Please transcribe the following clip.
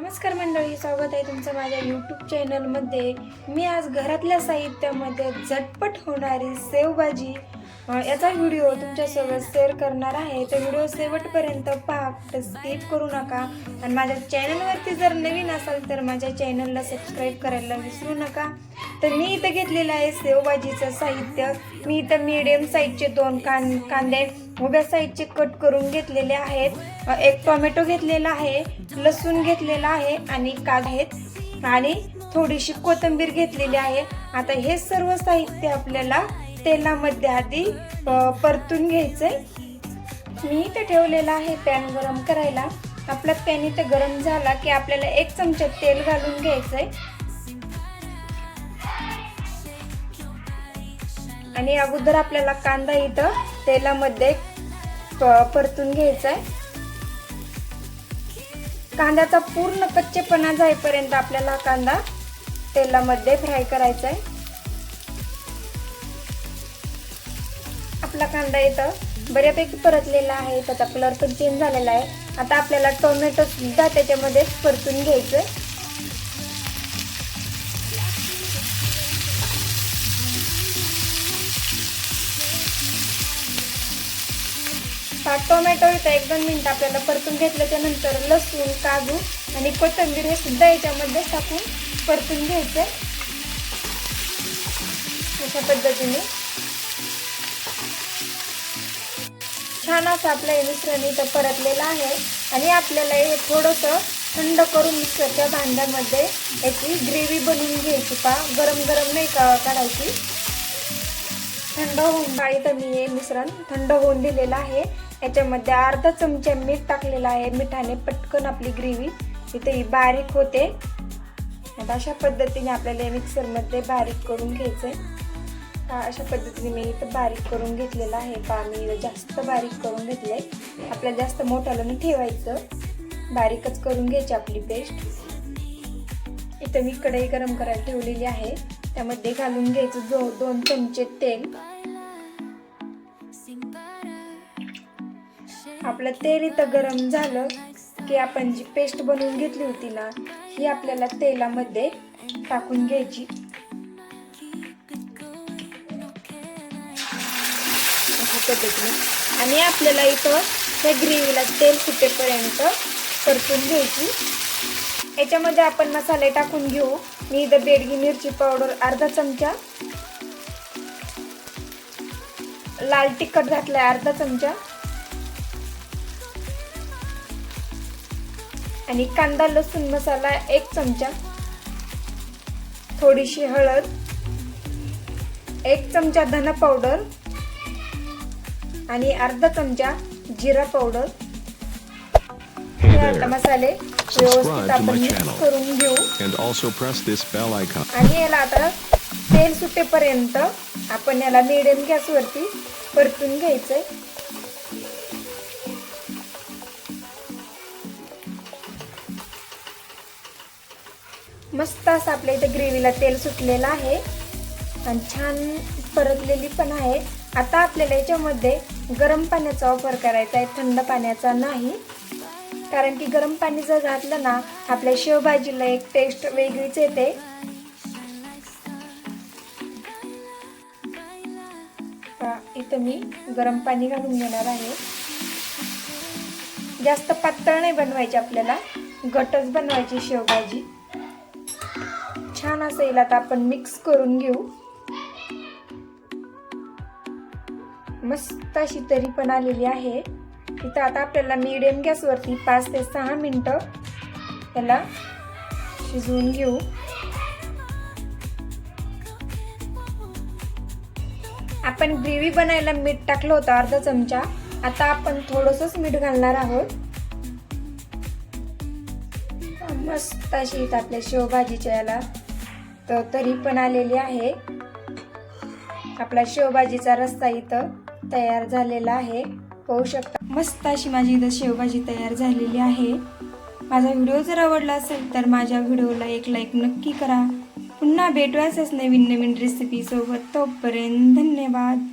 नमस्कार मंडळी, स्वागत आहे तुमचं माझ्या यूट्यूब चॅनलमध्ये। मी आज घरातल्या साहित्यामध्ये झटपट होणारी शेवभाजी याचा व्हिडिओ तुमच्यासोबत शेअर करणार आहे। तर व्हिडिओ शेवटपर्यंत पहा, स्किप करू नका। आणि माझ्या चॅनलवरती जर नवीन असाल तर माझ्या चॅनलला सबस्क्राईब करायला विसरू नका। तर मी इथं घेतलेलं आहे शेवभाजीचं साहित्य। मी इथं मीडियम साईजचे 2 कांदे उभ्या साईजचे कट करून घेतलेले आहेत। एक टोमॅटो घेतलेला आहे, लसूण घेतलेला आहे आणि आहेत आणि थोडीशी कोथिंबीर घेतलेली आहे। आता हे सर्व साहित्य आपल्याला तेलामध्ये आधी परतून घ्यायचंय। मी इथे ठेवलेला आहे पॅन गरम करायला। आपला पॅन इथे गरम झाला की आपल्याला 1 चमचा तेल घालून घ्यायचंय आणि अगोदर आपल्याला कांदा इथं तेलामध्ये परतून घ्यायचा आहे। कांद्याचा पूर्ण कच्चेपणा जाईपर्यंत आपल्याला कांदा तेलामध्ये फ्राय करायचा आहे। आपला कांदा इथं बऱ्यापैकी परतलेला आहे, त्याचा कलर पण चेंज झालेला आहे। आता आपल्याला टोमॅटो सुद्धा त्याच्यामध्ये परतून घ्यायचंय। टोमॅटो इथं 1-2 मिनिट आपल्याला परतून घेतल्याच्या नंतर लसूण, काजू आणि कोथिंबीर हे सुद्धा याच्यामध्ये टाकून परतून घ्यायचे। अशा पद्धतीने छान असं आपलं हे मिश्रण इथं परतलेलं आहे आणि आपल्याला हे थोडंसं थंड करून मिक्सरच्या भांड्यामध्ये याची ग्रेव्ही बनवून घ्यायची। गरम गरम नाही काढायची, थंड होऊन इथं मी हे मिश्रण थंड होऊन दिलेलं आहे। याच्यामध्ये अर्धा चमचा मीठ टाकलेलं आहे। मिठाने पटकन आपली ग्रेव्ही इथे बारीक होते। आता अशा पद्धतीने आपल्याला मिक्सर मध्ये बारीक करून घ्यायचंय। अशा पद्धतीने मी इथं बारीक करून घेतलेलं आहे। मी जास्त बारीक करून घेतलंय, आपल्याला जास्त मोठ्याला नाही ठेवायचं, बारीकच करून घ्यायची आपली पेस्ट। इथं मी कढई गरम करायला ठेवलेली आहे, त्यामध्ये घालून घ्यायचं 2 चमचे तेल। आपलं तेल इथं गरम झालं की आपण जी पेस्ट बनवून घेतली होती ना, ही आपल्याला तेलामध्ये टाकून घ्यायची। अशा पद्धतीने आणि आपल्याला इथं त्या ग्रेव्हीला तेल सुटेपर्यंत परतून घ्यायची। याच्यामध्ये आपण मसाले टाकून घेऊ। मी इथं बेडगी मिरची पावडर अर्धा चमचा, लाल तिखट घातलाय अर्धा चमचा आणि कांदा लसूण मसाला 1 चमचा, थोडीशी हळद, 1 चमचा धना पावडर आणि अर्धा चमचा जिरा पावडर। हे मसाले व्यवस्थित आपण मिक्स करून घेऊ आणि याला आता तेल सुटेपर्यंत आपण याला मीडियम गॅसवरती परतून घ्यायचंय। मस्त असं आपल्या इथे ग्रेव्हीला तेल सुटलेलं आहे आणि छान परतलेली पण आहे। आता आपल्याला याच्यामध्ये गरम पाण्याचा वापर करायचा आहे, थंड पाण्याचा नाही, कारण की गरम पाणी जर घातलं ना आपल्या शेवभाजीला एक टेस्ट वेगळीच येते। इथं मी गरम पाणी घालून घेणार आहे। जास्त पातळ नाही बनवायची, आपल्याला घट्टच बनवायची शेवभाजी। छान असेल आता आपण मिक्स करून घेऊ। मस्त अशी तरी पण आलेली आहे। इथं आता आपल्याला मीडियम गॅसवरती 5 ते 6 मिनिटं त्याला शिजवून घेऊ। आपण ग्रेव्ही बनायला मीठ टाकलं होतं अर्धा चमचा, आता आपण थोडंसंच मीठ घालणार आहोत। मस्त अशी इथं आपल्या शेवभाजीच्या याला तरी पण आलेली आहे। आपला शेवभाजीचा रस्सा इथं तयार झालेला आहे, पाहू शकता। मस्त अशी माझी इथं शेवभाजी तयार झालेली आहे। माझा व्हिडिओ जर आवडला असेल तर माझ्या व्हिडिओला एक लाईक नक्की करा। पुन्हा भेटू असेच नवीन रेसिपी सोबत, तोपर्यंत धन्यवाद।